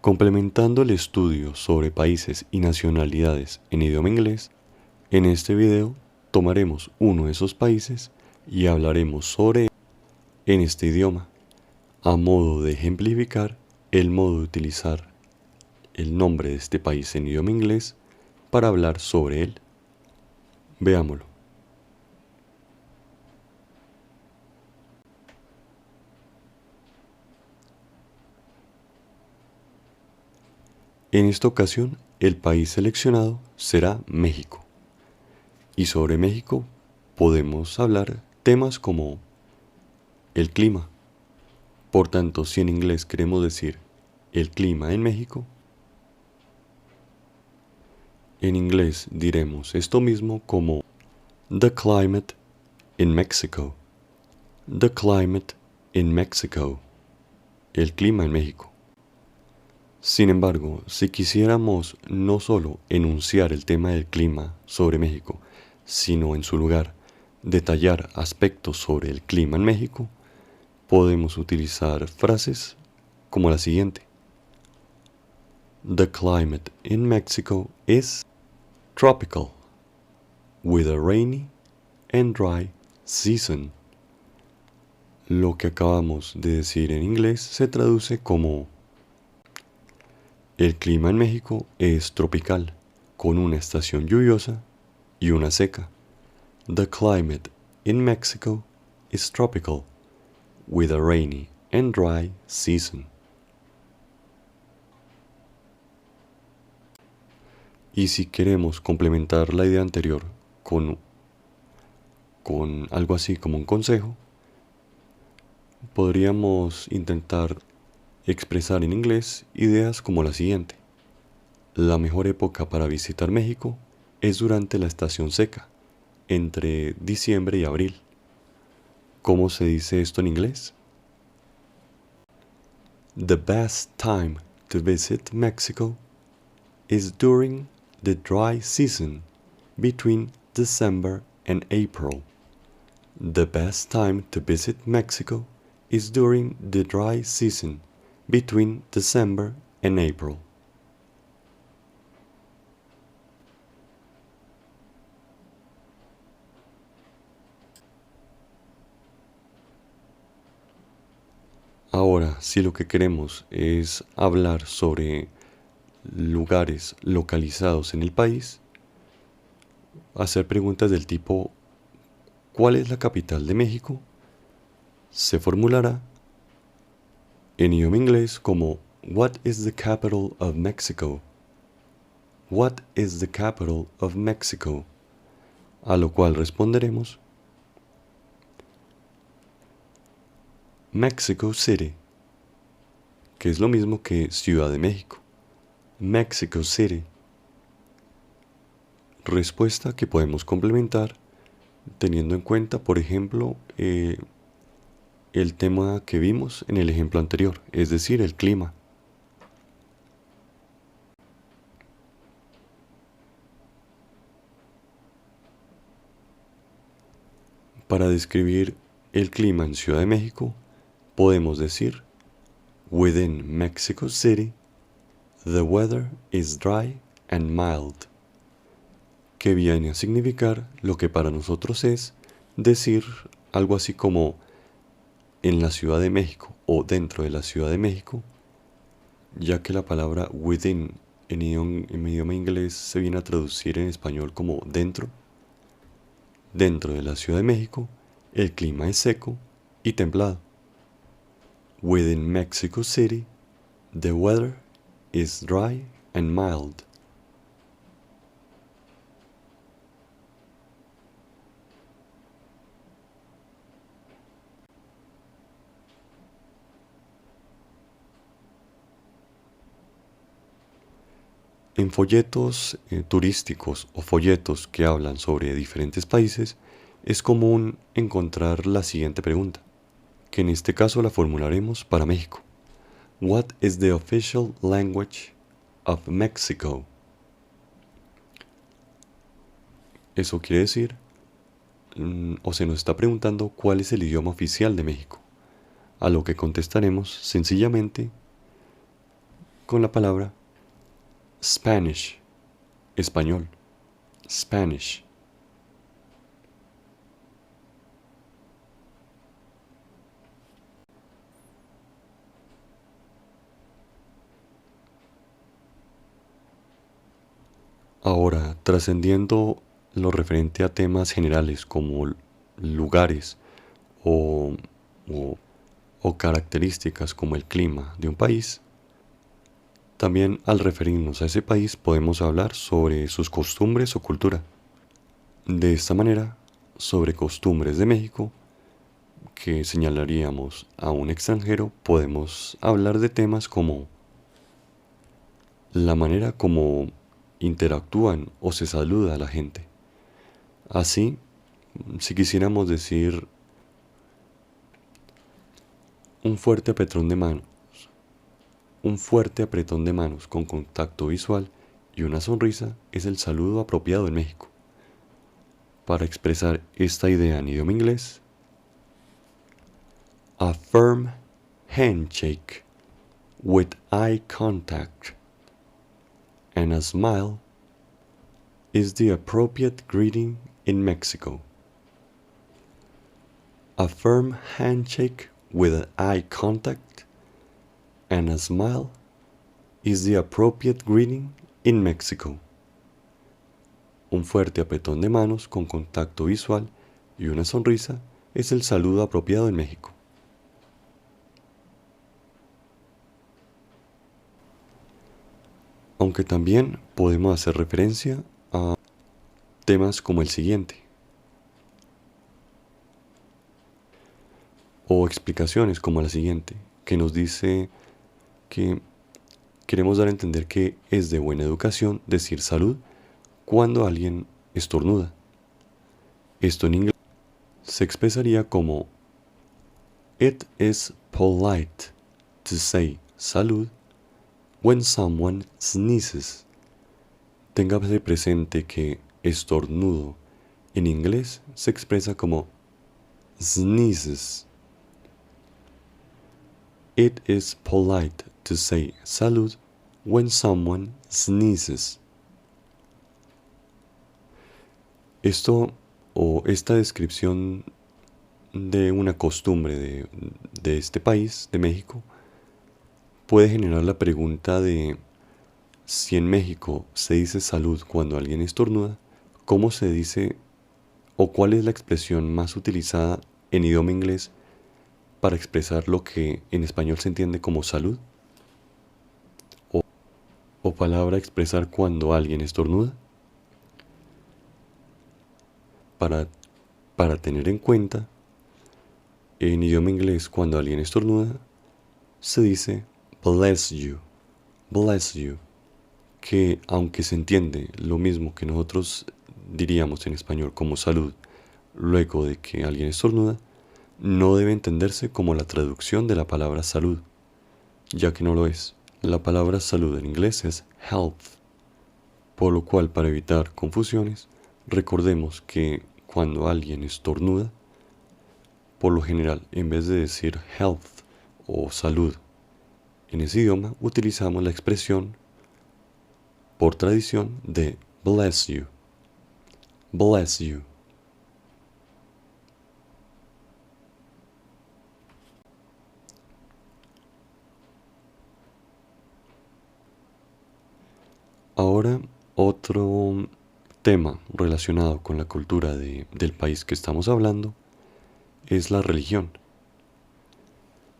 Complementando el estudio sobre países y nacionalidades en idioma inglés, en este video tomaremos uno de esos países y hablaremos sobre él en este idioma, a modo de ejemplificar el modo de utilizar el nombre de este país en idioma inglés para hablar sobre él. Veámoslo. En esta ocasión, el país seleccionado será México. Y sobre México podemos hablar temas como el clima. Por tanto, si en inglés queremos decir el clima en México, en inglés diremos esto mismo como the climate in Mexico. The climate in Mexico. El clima en México. Sin embargo, si quisiéramos no solo enunciar el tema del clima sobre México, sino en su lugar detallar aspectos sobre el clima en México, podemos utilizar frases como la siguiente. The climate in Mexico is tropical, with a rainy and dry season. Lo que acabamos de decir en inglés se traduce como el clima en México es tropical, con una estación lluviosa y una seca. The climate in Mexico is tropical, with a rainy and dry season. Y si queremos complementar la idea anterior con algo así como un consejo, podríamos intentar expresar en inglés ideas como la siguiente. La mejor época para visitar México es durante la estación seca, entre diciembre y abril. ¿Cómo se dice esto en inglés? The best time to visit Mexico is during the dry season between December and April. The best time to visit Mexico is during the dry season between December and April. Ahora, si lo que queremos es hablar sobre lugares localizados en el país, hacer preguntas del tipo ¿cuál es la capital de México? Se formulará en idioma inglés como What is the capital of Mexico? What is the capital of Mexico? A lo cual responderemos Mexico City, que es lo mismo que Ciudad de México. Mexico City. Respuesta que podemos complementar teniendo en cuenta, por ejemplo, el tema que vimos en el ejemplo anterior, es decir, el clima. Para describir el clima en Ciudad de México, podemos decir, within Mexico City, the weather is dry and mild, que viene a significar lo que para nosotros es decir algo así como en la Ciudad de México o dentro de la Ciudad de México, ya que la palabra within en idioma inglés se viene a traducir en español como dentro. Dentro de la Ciudad de México, el clima es seco y templado. Within Mexico City, the weather is dry and mild. En folletos turísticos o folletos que hablan sobre diferentes países, es común encontrar la siguiente pregunta, que en este caso la formularemos para México. What is the official language of Mexico? Eso quiere decir, o se nos está preguntando cuál es el idioma oficial de México, a lo que contestaremos sencillamente con la palabra Spanish, español, Spanish. Ahora, trascendiendo lo referente a temas generales como lugares o, o- o características como el clima de un país, también al referirnos a ese país podemos hablar sobre sus costumbres o cultura. De esta manera, sobre costumbres de México, que señalaríamos a un extranjero, podemos hablar de temas como la manera como interactúan o se saluda a la gente. Así, si quisiéramos decir un fuerte apretón de manos, un fuerte apretón de manos con contacto visual y una sonrisa es el saludo apropiado en México. Para expresar esta idea en idioma inglés, a firm handshake with eye contact and a smile is the appropriate greeting in Mexico. A firm handshake with eye contact and a smile is the appropriate greeting in Mexico. Un fuerte apretón de manos con contacto visual y una sonrisa es el saludo apropiado en México. Aunque también podemos hacer referencia a temas como el siguiente, o explicaciones como la siguiente, que nos dice que queremos dar a entender que es de buena educación decir salud cuando alguien estornuda. Esto en inglés se expresaría como It is polite to say salud when someone sneezes. Téngase presente que estornudo en inglés se expresa como sneezes. It is polite to say salud when someone sneezes. Esto o esta descripción de una costumbre de este país, de México, puede generar la pregunta de si en México se dice salud cuando alguien estornuda, ¿cómo se dice o cuál es la expresión más utilizada en idioma inglés para expresar lo que en español se entiende como salud? ¿O palabra expresar cuando alguien estornuda? Para, para tener en cuenta, en idioma inglés cuando alguien estornuda se dice bless you, que aunque se entiende lo mismo que nosotros diríamos en español como salud, luego de que alguien estornuda, no debe entenderse como la traducción de la palabra salud, ya que no lo es. La palabra salud en inglés es health, por lo cual para evitar confusiones, recordemos que cuando alguien estornuda, por lo general, en vez de decir health o salud, en ese idioma utilizamos la expresión por tradición de bless you. Bless you. Ahora, otro tema relacionado con la cultura del país que estamos hablando es la religión.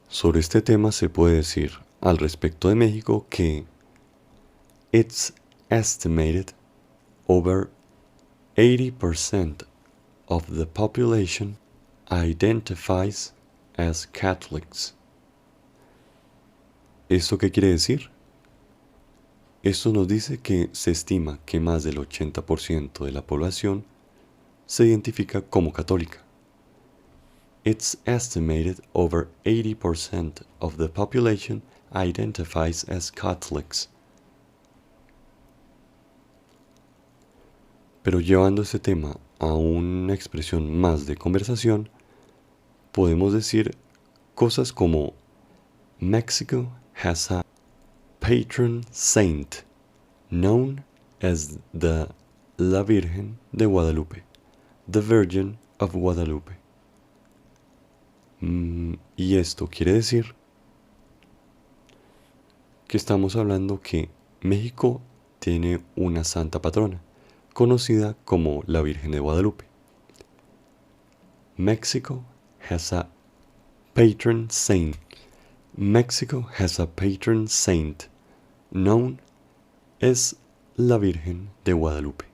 Sobre este tema se puede decir al respecto de México que it's estimated over 80% of the population identifies as Catholics. ¿Esto qué quiere decir? Esto nos dice que se estima que más del 80% de la población se identifica como católica. It's estimated over 80% of the population identifies as Catholics. Pero llevando este tema a una expresión más de conversación, podemos decir cosas como Mexico has a patron saint known as la Virgen de Guadalupe, the Virgin of Guadalupe. Y esto quiere decir que estamos hablando que México tiene una santa patrona, conocida como la Virgen de Guadalupe. Mexico has a patron saint. Mexico has a patron saint known as la Virgen de Guadalupe.